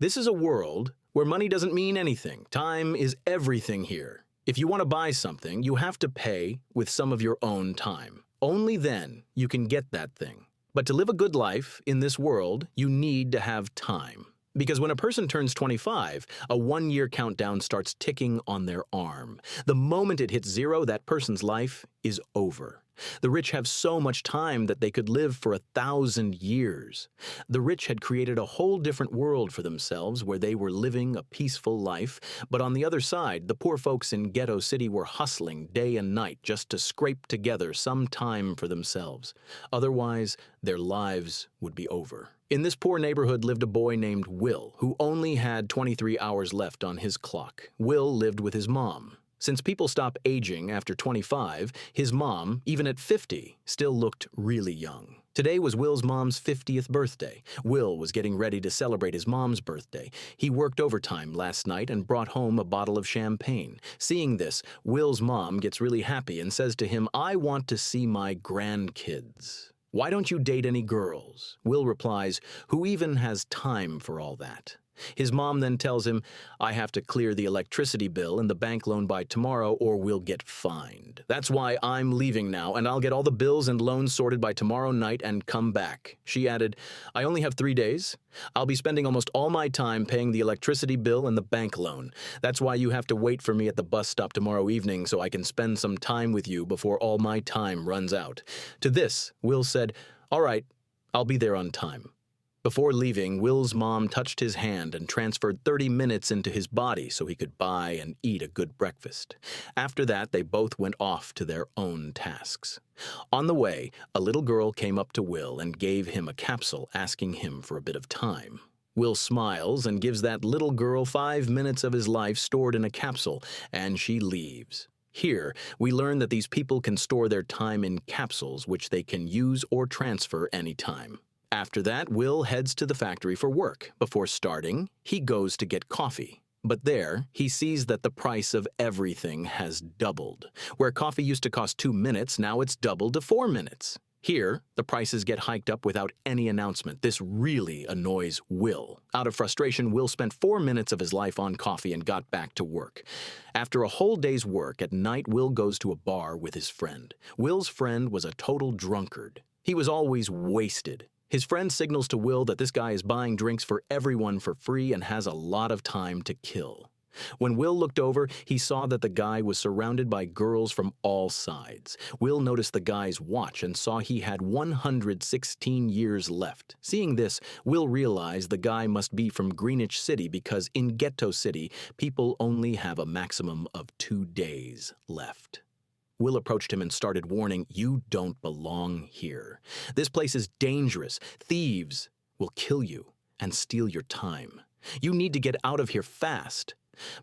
This is a world where money doesn't mean anything. Time is everything here. If you want to buy something, you have to pay with some of your own time. Only then you can get that thing. But to live a good life in this world, you need to have time. Because when a person turns 25, a one-year countdown starts ticking on their arm. The moment it hits 0, that person's life is over. The rich have so much time that they could live for 1,000 years. The rich had created a whole different world for themselves where they were living a peaceful life, but on the other side, the poor folks in Ghetto City were hustling day and night just to scrape together some time for themselves. Otherwise, their lives would be over. In this poor neighborhood lived a boy named Will, who only had 23 hours left on his clock. Will lived with his mom. Since people stop aging after 25, his mom, even at 50, still looked really young. Today was Will's mom's 50th birthday. Will was getting ready to celebrate his mom's birthday. He worked overtime last night and brought home a bottle of champagne. Seeing this, Will's mom gets really happy and says to him, "I want to see my grandkids. Why don't you date any girls?" Will replies, "Who even has time for all that?" His mom then tells him, "I have to clear the electricity bill and the bank loan by tomorrow or we'll get fined. That's why I'm leaving now, and I'll get all the bills and loans sorted by tomorrow night and come back." She added, "I only have 3 days. I'll be spending almost all my time paying the electricity bill and the bank loan. That's why you have to wait for me at the bus stop tomorrow evening so I can spend some time with you before all my time runs out." To this, Will said, "All right, I'll be there on time." Before leaving, Will's mom touched his hand and transferred 30 minutes into his body so he could buy and eat a good breakfast. After that, they both went off to their own tasks. On the way, a little girl came up to Will and gave him a capsule, asking him for a bit of time. Will smiles and gives that little girl 5 minutes of his life stored in a capsule, and she leaves. Here, we learn that these people can store their time in capsules, which they can use or transfer anytime. After that, Will heads to the factory for work. Before starting, he goes to get coffee. But there, he sees that the price of everything has doubled. Where coffee used to cost 2 minutes, now it's doubled to 4 minutes. Here, the prices get hiked up without any announcement. This really annoys Will. Out of frustration, Will spent 4 minutes of his life on coffee and got back to work. After a whole day's work, at night, Will goes to a bar with his friend. Will's friend was a total drunkard. He was always wasted. His friend signals to Will that this guy is buying drinks for everyone for free and has a lot of time to kill. When Will looked over, he saw that the guy was surrounded by girls from all sides. Will noticed the guy's watch and saw he had 116 years left. Seeing this, Will realized the guy must be from Greenwich City because in Ghetto City, people only have a maximum of 2 days left. Will approached him and started warning, "You don't belong here. This place is dangerous. Thieves will kill you and steal your time. You need to get out of here fast."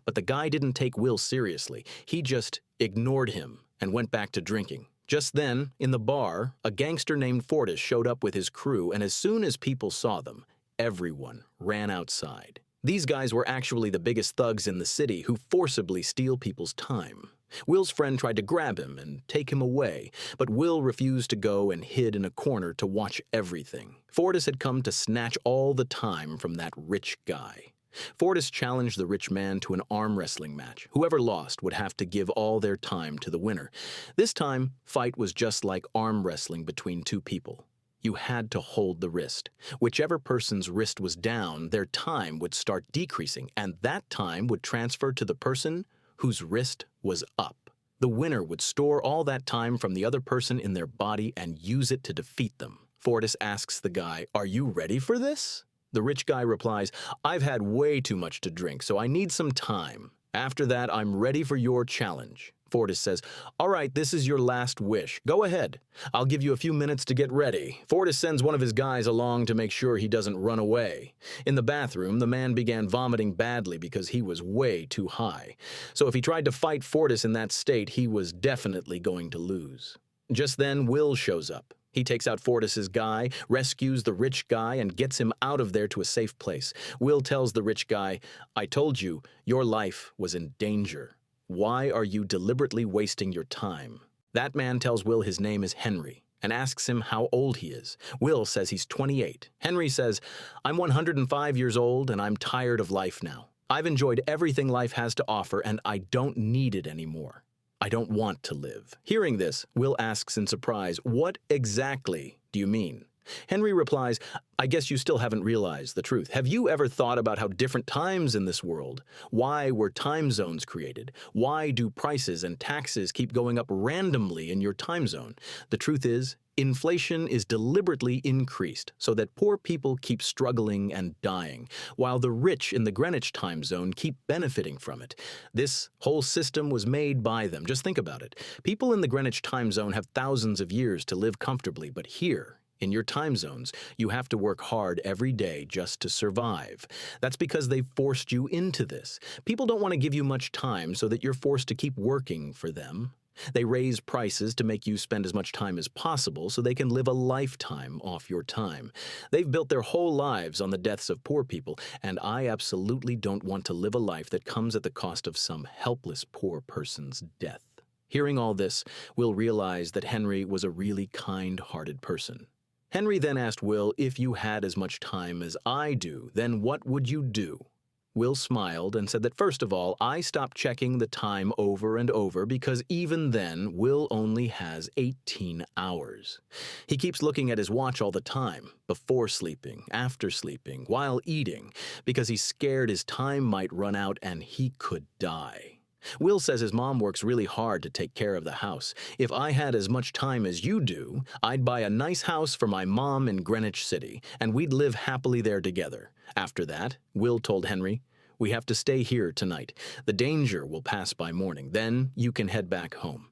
But the guy didn't take Will seriously. He just ignored him and went back to drinking. Just then, in the bar, a gangster named Fortis showed up with his crew, and as soon as people saw them, everyone ran outside. These guys were actually the biggest thugs in the city who forcibly steal people's time. Will's friend tried to grab him and take him away, but Will refused to go and hid in a corner to watch everything. Fortis had come to snatch all the time from that rich guy. Fortis challenged the rich man to an arm wrestling match. Whoever lost would have to give all their time to the winner. This time, fight was just like arm wrestling between two people. You had to hold the wrist. Whichever person's wrist was down, their time would start decreasing, and that time would transfer to the person whose wrist was up. The winner would store all that time from the other person in their body and use it to defeat them. Fortis asks the guy, "Are you ready for this?" The rich guy replies, "I've had way too much to drink, so I need some time. After that, I'm ready for your challenge." Fortis says, "All right, this is your last wish. Go ahead. I'll give you a few minutes to get ready." Fortis sends one of his guys along to make sure he doesn't run away. In the bathroom, the man began vomiting badly because he was way too high. So if he tried to fight Fortis in that state, he was definitely going to lose. Just then, Will shows up. He takes out Fortis's guy, rescues the rich guy, and gets him out of there to a safe place. Will tells the rich guy, "I told you, your life was in danger. Why are you deliberately wasting your time?" That man tells Will his name is Henry. and asks him how old he is. Will says he's 28. Henry says, "I'm 105 years old and I'm tired of life now. I've enjoyed everything life has to offer and I don't need it anymore. I don't want to live." Hearing this, Will asks in surprise, "What exactly do you mean?" Henry replies, "I guess you still haven't realized the truth. Have you ever thought about how different times in this world? Why were time zones created? Why do prices and taxes keep going up randomly in your time zone? The truth is, inflation is deliberately increased so that poor people keep struggling and dying, while the rich in the Greenwich time zone keep benefiting from it. This whole system was made by them. Just think about it. People in the Greenwich time zone have thousands of years to live comfortably, but here, in your time zones, you have to work hard every day just to survive. That's because they've forced you into this. People don't want to give you much time so that you're forced to keep working for them. They raise prices to make you spend as much time as possible so they can live a lifetime off your time. They've built their whole lives on the deaths of poor people, and I absolutely don't want to live a life that comes at the cost of some helpless poor person's death." Hearing all this, Will realized that Henry was a really kind-hearted person. Henry then asked Will, "If you had as much time as I do, then what would you do?" Will smiled and said that first of all, I stopped checking the time over and over because even then, Will only has 18 hours. He keeps looking at his watch all the time, before sleeping, after sleeping, while eating, because he's scared his time might run out and he could die. Will says his mom works really hard to take care of the house. "If I had as much time as you do, I'd buy a nice house for my mom in Greenwich City, and we'd live happily there together." After that, Will told Henry, "We have to stay here tonight. The danger will pass by morning. Then you can head back home."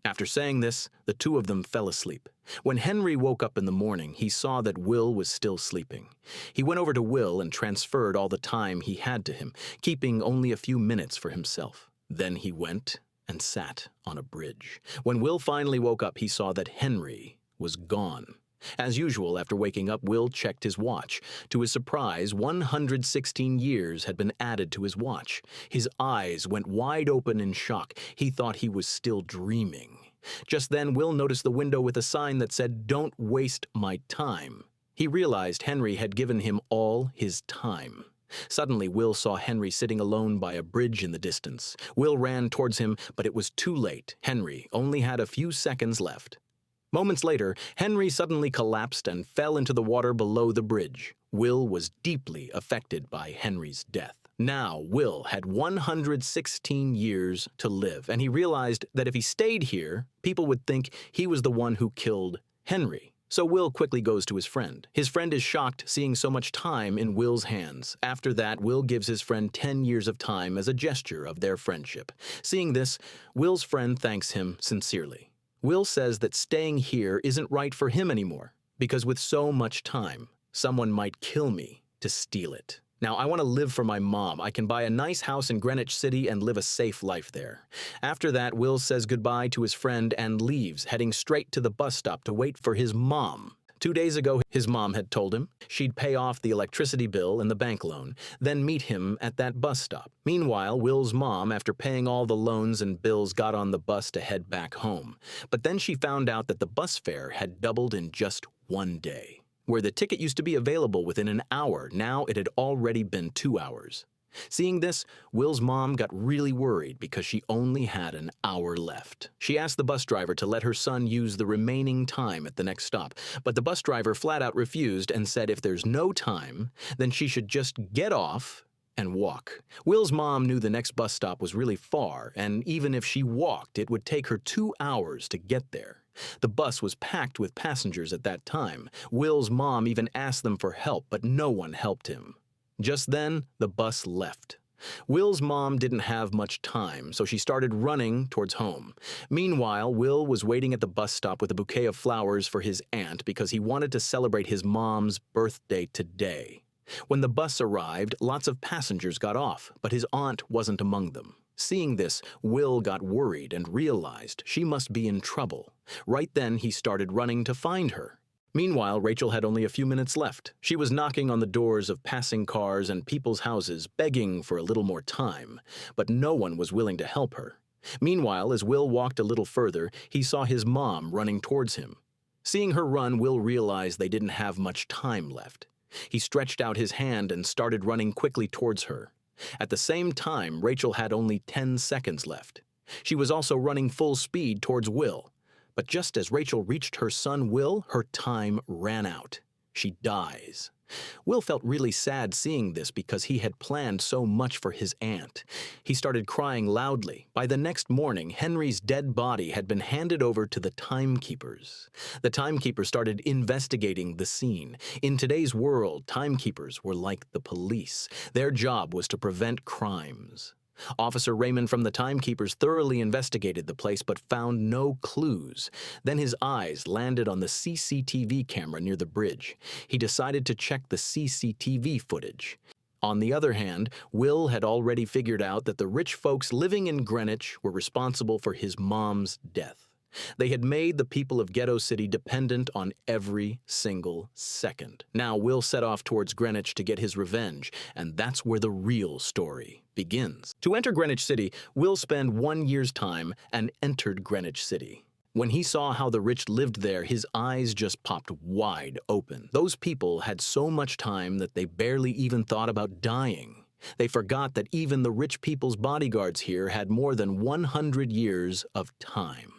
After saying this, the two of them fell asleep. When Henry woke up in the morning, he saw that Will was still sleeping. He went over to Will and transferred all the time he had to him, keeping only a few minutes for himself. Then he went and sat on a bridge. When Will finally woke up, he saw that Henry was gone. As usual, after waking up, Will checked his watch. To his surprise, 116 years had been added to his watch. His eyes went wide open in shock. He thought he was still dreaming. Just then, Will noticed the window with a sign that said, "Don't waste my time." He realized Henry had given him all his time. Suddenly, Will saw Henry sitting alone by a bridge in the distance. Will ran towards him, but it was too late. Henry only had a few seconds left. Moments later, Henry suddenly collapsed and fell into the water below the bridge. Will was deeply affected by Henry's death. Now, Will had 116 years to live, and he realized that if he stayed here, people would think he was the one who killed Henry. So Will quickly goes to his friend. His friend is shocked seeing so much time in Will's hands. After that, Will gives his friend 10 years of time as a gesture of their friendship. Seeing this, Will's friend thanks him sincerely. Will says that staying here isn't right for him anymore, because with so much time, someone might kill me to steal it. Now, I want to live for my mom. I can buy a nice house in Greenwich City and live a safe life there. After that, Will says goodbye to his friend and leaves, heading straight to the bus stop to wait for his mom. 2 days ago, his mom had told him she'd pay off the electricity bill and the bank loan, then meet him at that bus stop. Meanwhile, Will's mom, after paying all the loans and bills, got on the bus to head back home. But then she found out that the bus fare had doubled in just 1 day. Where the ticket used to be available within an hour, now it had already been 2 hours. Seeing this, Will's mom got really worried because she only had an hour left. She asked the bus driver to let her son use the remaining time at the next stop, but the bus driver flat out refused and said if there's no time, then she should just get off and walk. Will's mom knew the next bus stop was really far, and even if she walked, it would take her 2 hours to get there. The bus was packed with passengers at that time. Will's mom even asked them for help, but no one helped him. Just then, the bus left. Will's mom didn't have much time, so she started running towards home. Meanwhile, Will was waiting at the bus stop with a bouquet of flowers for his aunt because he wanted to celebrate his mom's birthday today. When the bus arrived, lots of passengers got off, but his aunt wasn't among them. Seeing this, Will got worried and realized she must be in trouble. Right then, he started running to find her. Meanwhile, Rachel had only a few minutes left. She was knocking on the doors of passing cars and people's houses, begging for a little more time, but no one was willing to help her. Meanwhile, as Will walked a little further, he saw his mom running towards him. Seeing her run, Will realized they didn't have much time left. He stretched out his hand and started running quickly towards her. At the same time, Rachel had only 10 seconds left. She was also running full speed towards Will. But just as Rachel reached her son Will, her time ran out. She dies. Will felt really sad seeing this because he had planned so much for his aunt. He started crying loudly. By the next morning, Henry's dead body had been handed over to the timekeepers. The timekeepers started investigating the scene. In today's world, timekeepers were like the police. Their job was to prevent crimes. Officer Raymond from the timekeepers thoroughly investigated the place but found no clues. Then his eyes landed on the CCTV camera near the bridge. He decided to check the CCTV footage. On the other hand, Will had already figured out that the rich folks living in Greenwich were responsible for his mom's death. They had made the people of Ghetto City dependent on every single second. Now Will set off towards Greenwich to get his revenge, and that's where the real story begins. To enter Greenwich City, Will spent 1 year's time and entered Greenwich City. When he saw how the rich lived there, his eyes just popped wide open. Those people had so much time that they barely even thought about dying. They forgot that even the rich people's bodyguards here had more than 100 years of time.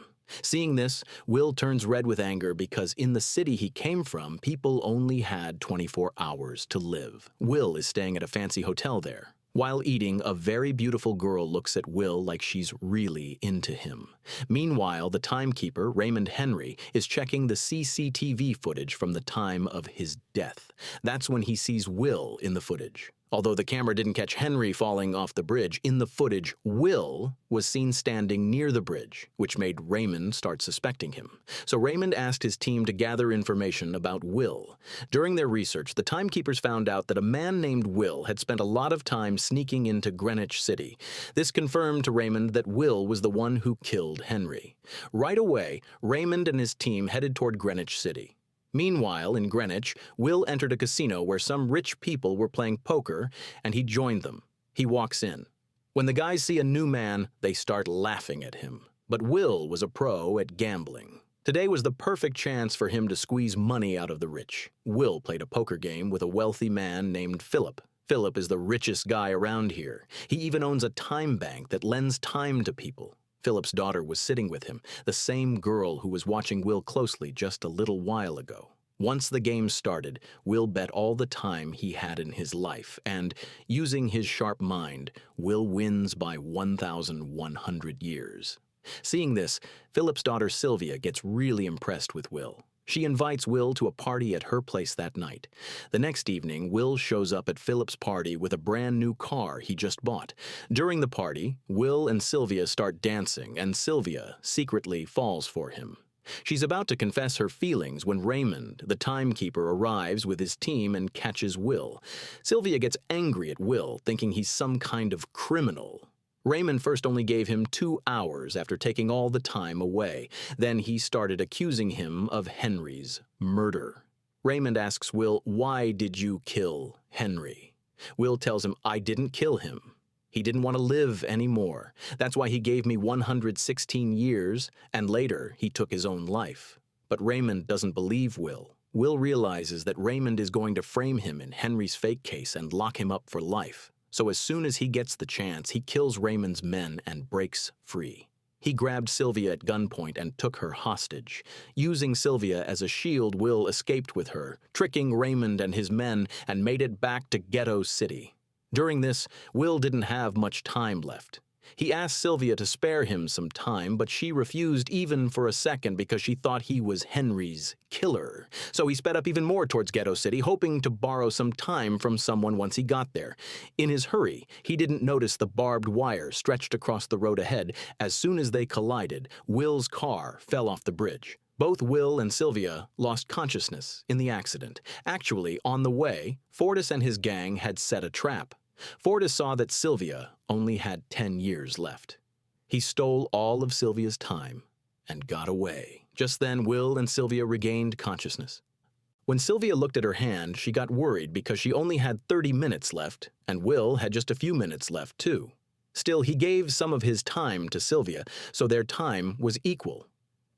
Seeing this, Will turns red with anger because in the city he came from, people only had 24 hours to live. Will is staying at a fancy hotel there. While eating, a very beautiful girl looks at Will like she's really into him. Meanwhile, the timekeeper, Raymond Henry, is checking the CCTV footage from the time of his death. That's when he sees Will in the footage. Although the camera didn't catch Henry falling off the bridge, in the footage, Will was seen standing near the bridge, which made Raymond start suspecting him. So Raymond asked his team to gather information about Will. During their research, the timekeepers found out that a man named Will had spent a lot of time sneaking into Greenwich City. This confirmed to Raymond that Will was the one who killed Henry. Right away, Raymond and his team headed toward Greenwich City. Meanwhile, in Greenwich, Will entered a casino where some rich people were playing poker, and he joined them. He walks in. When the guys see a new man, they start laughing at him. But Will was a pro at gambling. Today was the perfect chance for him to squeeze money out of the rich. Will played a poker game with a wealthy man named Philip. Philip is the richest guy around here. He even owns a time bank that lends time to people. Philip's daughter was sitting with him, the same girl who was watching Will closely just a little while ago. Once the game started, Will bet all the time he had in his life, and, using his sharp mind, Will wins by 1,100 years. Seeing this, Philip's daughter Sylvia gets really impressed with Will. She invites Will to a party at her place that night. The next evening, Will shows up at Philip's party with a brand new car he just bought. During the party, Will and Sylvia start dancing, and Sylvia secretly falls for him. She's about to confess her feelings when Raymond, the timekeeper, arrives with his team and catches Will. Sylvia gets angry at Will, thinking he's some kind of criminal. Raymond first only gave him 2 hours after taking all the time away. Then he started accusing him of Henry's murder. Raymond asks Will, "Why did you kill Henry?" Will tells him, "I didn't kill him. He didn't want to live anymore. That's why he gave me 116 years, and later he took his own life." But Raymond doesn't believe Will. Will realizes that Raymond is going to frame him in Henry's fake case and lock him up for life. So as soon as he gets the chance, he kills Raymond's men and breaks free. He grabbed Sylvia at gunpoint and took her hostage. Using Sylvia as a shield, Will escaped with her, tricking Raymond and his men, and made it back to Ghetto City. During this, Will didn't have much time left. He asked Sylvia to spare him some time, but she refused even for a second because she thought he was Henry's killer. So he sped up even more towards Ghetto City, hoping to borrow some time from someone once he got there. In his hurry, he didn't notice the barbed wire stretched across the road ahead. As soon as they collided, Will's car fell off the bridge. Both Will and Sylvia lost consciousness in the accident. Actually, on the way, Fortis and his gang had set a trap. Fortis saw that Sylvia only had 10 years left. He stole all of Sylvia's time and got away. Just then, Will and Sylvia regained consciousness. When Sylvia looked at her hand, she got worried because she only had 30 minutes left, and Will had just a few minutes left, too. Still, he gave some of his time to Sylvia, so their time was equal.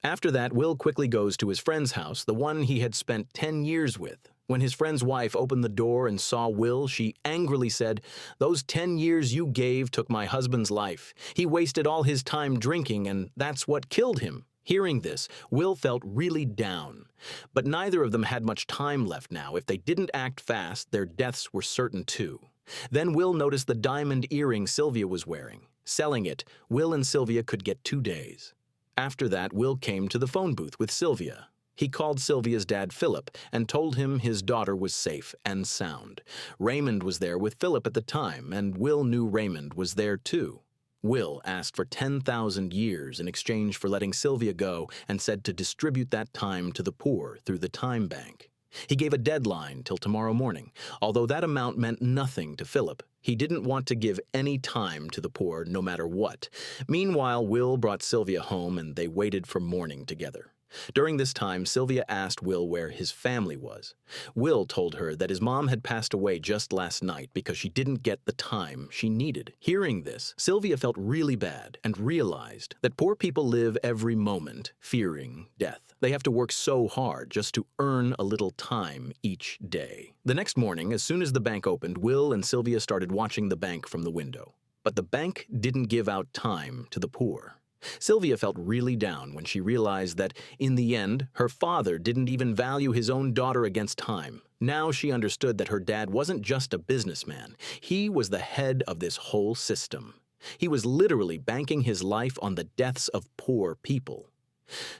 After that, Will quickly goes to his friend's house, the one he had spent 10 years with. When his friend's wife opened the door and saw Will, she angrily said, "Those 10 years you gave took my husband's life. He wasted all his time drinking, and that's what killed him." Hearing this, Will felt really down. But neither of them had much time left now. If they didn't act fast, their deaths were certain too. Then Will noticed the diamond earring Sylvia was wearing. Selling it, Will and Sylvia could get 2 days. After that, Will came to the phone booth with Sylvia. He called Sylvia's dad, Philip, and told him his daughter was safe and sound. Raymond was there with Philip at the time, and Will knew Raymond was there too. Will asked for 10,000 years in exchange for letting Sylvia go and said to distribute that time to the poor through the time bank. He gave a deadline till tomorrow morning. Although that amount meant nothing to Philip, he didn't want to give any time to the poor no matter what. Meanwhile, Will brought Sylvia home and they waited for morning together. During this time, Sylvia asked Will where his family was. Will told her that his mom had passed away just last night because she didn't get the time she needed. Hearing this, Sylvia felt really bad and realized that poor people live every moment fearing death. They have to work so hard just to earn a little time each day. The next morning, as soon as the bank opened, Will and Sylvia started watching the bank from the window. But the bank didn't give out time to the poor. Sylvia felt really down when she realized that, in the end, her father didn't even value his own daughter against time. Now she understood that her dad wasn't just a businessman. He was the head of this whole system. He was literally banking his life on the deaths of poor people.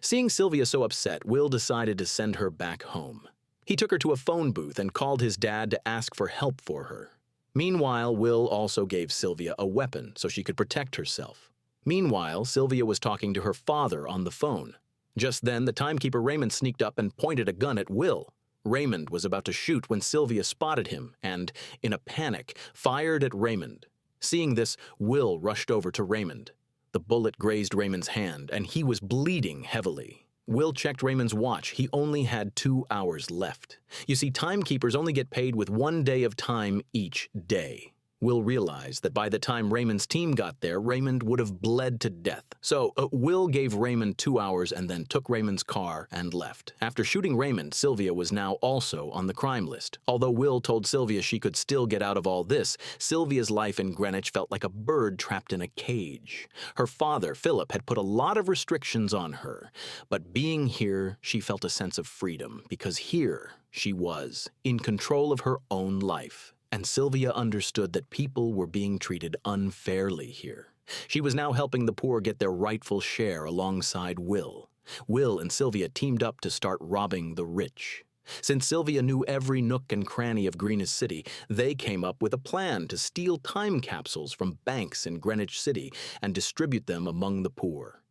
Seeing Sylvia so upset, Will decided to send her back home. He took her to a phone booth and called his dad to ask for help for her. Meanwhile, Will also gave Sylvia a weapon so she could protect herself. Meanwhile, Sylvia was talking to her father on the phone. Just then, the timekeeper Raymond sneaked up and pointed a gun at Will. Raymond was about to shoot when Sylvia spotted him and, in a panic, fired at Raymond. Seeing this, Will rushed over to Raymond. The bullet grazed Raymond's hand, and he was bleeding heavily. Will checked Raymond's watch. He only had 2 hours left. You see, timekeepers only get paid with 1 day of time each day. Will realized that by the time Raymond's team got there, Raymond would have bled to death. So Will gave Raymond 2 hours and then took Raymond's car and left. After shooting Raymond, Sylvia was now also on the crime list. Although Will told Sylvia she could still get out of all this, Sylvia's life in Greenwich felt like a bird trapped in a cage. Her father, Philip, had put a lot of restrictions on her. But being here, she felt a sense of freedom, because here she was, in control of her own life. And Sylvia understood that people were being treated unfairly here. She was now helping the poor get their rightful share alongside Will. Will and Sylvia teamed up to start robbing the rich. Since Sylvia knew every nook and cranny of Greenwich City, they came up with a plan to steal time capsules from banks in Greenwich City and distribute them among the poor.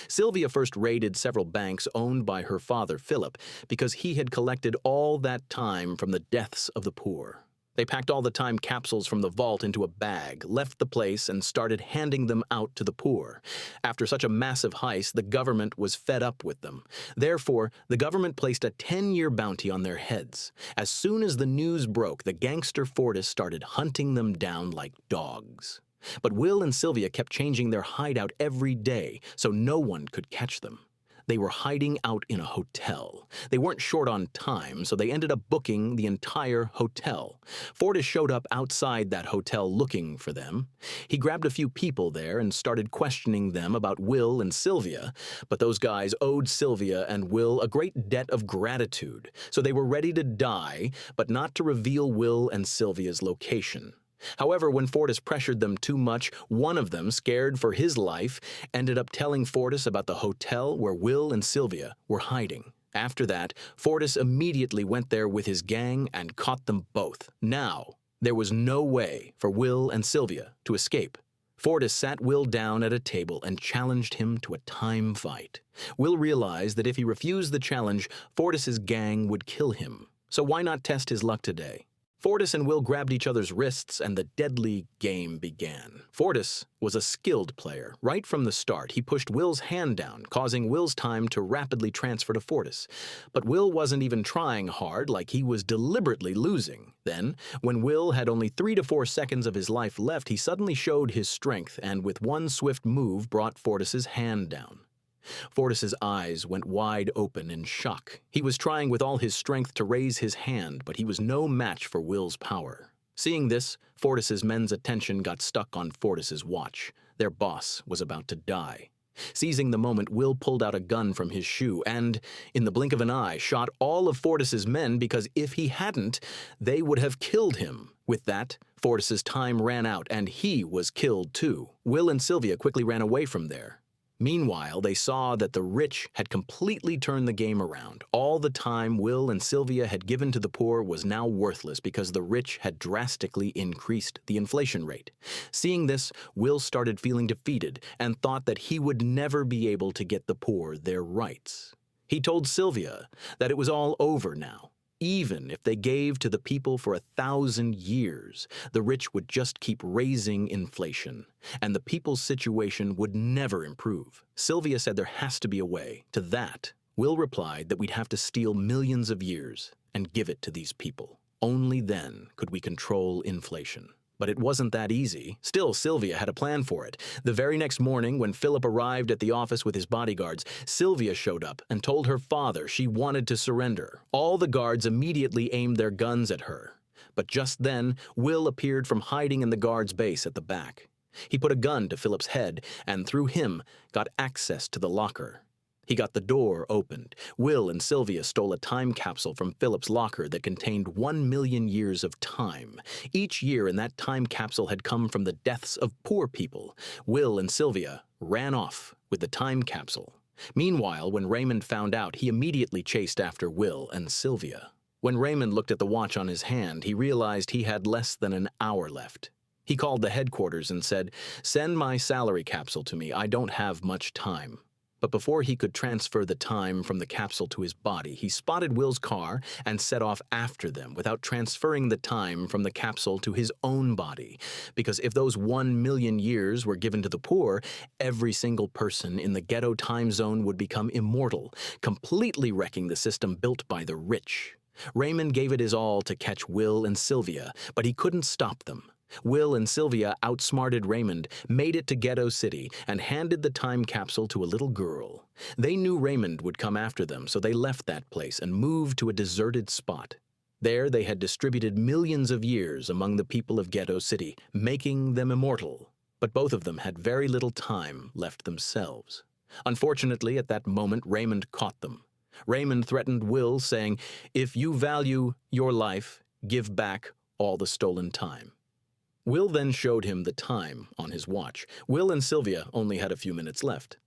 Sylvia first raided several banks owned by her father, Philip, because he had collected all that time from the deaths of the poor. They packed all the time capsules from the vault into a bag, left the place, and started handing them out to the poor. After such a massive heist, the government was fed up with them. Therefore, the government placed a 10-year bounty on their heads. As soon as the news broke, the gangster Fortis started hunting them down like dogs. But Will and Sylvia kept changing their hideout every day, so no one could catch them. They were hiding out in a hotel. They weren't short on time, so they ended up booking the entire hotel. Fortis showed up outside that hotel looking for them. He grabbed a few people there and started questioning them about Will and Sylvia, but those guys owed Sylvia and Will a great debt of gratitude, so they were ready to die, but not to reveal Will and Sylvia's location. However, when Fortis pressured them too much, one of them, scared for his life, ended up telling Fortis about the hotel where Will and Sylvia were hiding. After that, Fortis immediately went there with his gang and caught them both. Now, there was no way for Will and Sylvia to escape. Fortis sat Will down at a table and challenged him to a time fight. Will realized that if he refused the challenge, Fortis's gang would kill him. So why not test his luck today? Fortis and Will grabbed each other's wrists, and the deadly game began. Fortis was a skilled player. Right from the start, he pushed Will's hand down, causing Will's time to rapidly transfer to Fortis. But Will wasn't even trying hard, like he was deliberately losing. Then, when Will had only 3 to 4 seconds of his life left, he suddenly showed his strength, and with one swift move brought Fortis's hand down. Fortis's eyes went wide open in shock. He was trying with all his strength to raise his hand, but he was no match for Will's power. Seeing this, Fortis's men's attention got stuck on Fortis's watch. Their boss was about to die. Seizing the moment, Will pulled out a gun from his shoe and, in the blink of an eye, shot all of Fortis's men because if he hadn't, they would have killed him. With that, Fortis's time ran out and he was killed too. Will and Sylvia quickly ran away from there. Meanwhile, they saw that the rich had completely turned the game around. All the time Will and Sylvia had given to the poor was now worthless because the rich had drastically increased the inflation rate. Seeing this, Will started feeling defeated and thought that he would never be able to get the poor their rights. He told Sylvia that it was all over now. Even if they gave to the people for 1,000 years, the rich would just keep raising inflation, and the people's situation would never improve. Sylvia said there has to be a way. To that, Will replied that we'd have to steal millions of years and give it to these people. Only then could we control inflation. But it wasn't that easy. Still, Sylvia had a plan for it. The very next morning, when Philip arrived at the office with his bodyguards, Sylvia showed up and told her father she wanted to surrender. All the guards immediately aimed their guns at her. But just then, Will appeared from hiding in the guard's base at the back. He put a gun to Philip's head and, through him, got access to the locker. He got the door opened. Will and Sylvia stole a time capsule from Philip's locker that contained 1 million years of time. Each year in that time capsule had come from the deaths of poor people. Will and Sylvia ran off with the time capsule. Meanwhile, when Raymond found out, he immediately chased after Will and Sylvia. When Raymond looked at the watch on his hand, he realized he had less than an hour left. He called the headquarters and said, "Send my salary capsule to me. I don't have much time." But before he could transfer the time from the capsule to his body, he spotted Will's car and set off after them without transferring the time from the capsule to his own body. Because if those 1 million years were given to the poor, every single person in the ghetto time zone would become immortal, completely wrecking the system built by the rich. Raymond gave it his all to catch Will and Sylvia, but he couldn't stop them. Will and Sylvia outsmarted Raymond, made it to Ghetto City, and handed the time capsule to a little girl. They knew Raymond would come after them, so they left that place and moved to a deserted spot. There they had distributed millions of years among the people of Ghetto City, making them immortal. But both of them had very little time left themselves. Unfortunately, at that moment, Raymond caught them. Raymond threatened Will, saying, "If you value your life, give back all the stolen time." Will then showed him the time on his watch. Will and Sylvia only had a few minutes left.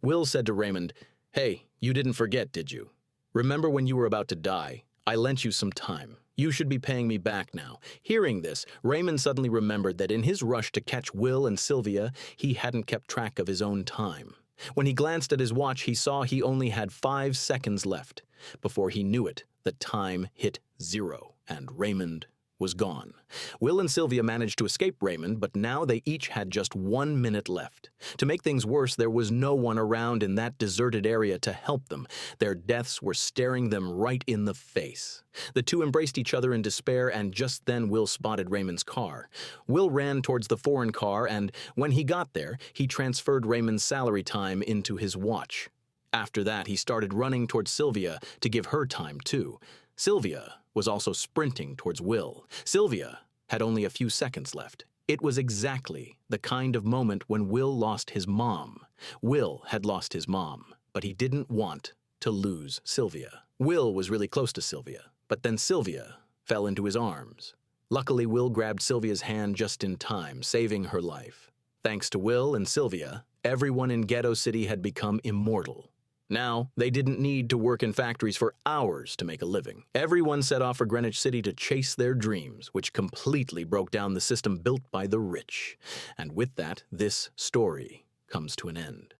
Will said to Raymond, "Hey, you didn't forget, did you? Remember when you were about to die? I lent you some time. You should be paying me back now." Hearing this, Raymond suddenly remembered that in his rush to catch Will and Sylvia, he hadn't kept track of his own time. When he glanced at his watch, he saw he only had 5 seconds left. Before he knew it, the time hit 0, and Raymond was gone. Will and Sylvia managed to escape Raymond, but now they each had just 1 minute left. To make things worse, there was no one around in that deserted area to help them. Their deaths were staring them right in the face. The two embraced each other in despair, and just then Will spotted Raymond's car. Will ran towards the foreign car, and when he got there, he transferred Raymond's salary time into his watch. After that, he started running towards Sylvia to give her time too. Sylvia was also sprinting towards Will. Sylvia had only a few seconds left. It was exactly the kind of moment when Will lost his mom. Will had lost his mom, but he didn't want to lose Sylvia. Will was really close to Sylvia, but then Sylvia fell into his arms. Luckily, Will grabbed Sylvia's hand just in time, saving her life. Thanks to Will and Sylvia, everyone in Ghetto City had become immortal. Now, they didn't need to work in factories for hours to make a living. Everyone set off for Greenwich City to chase their dreams, which completely broke down the system built by the rich. And with that, this story comes to an end.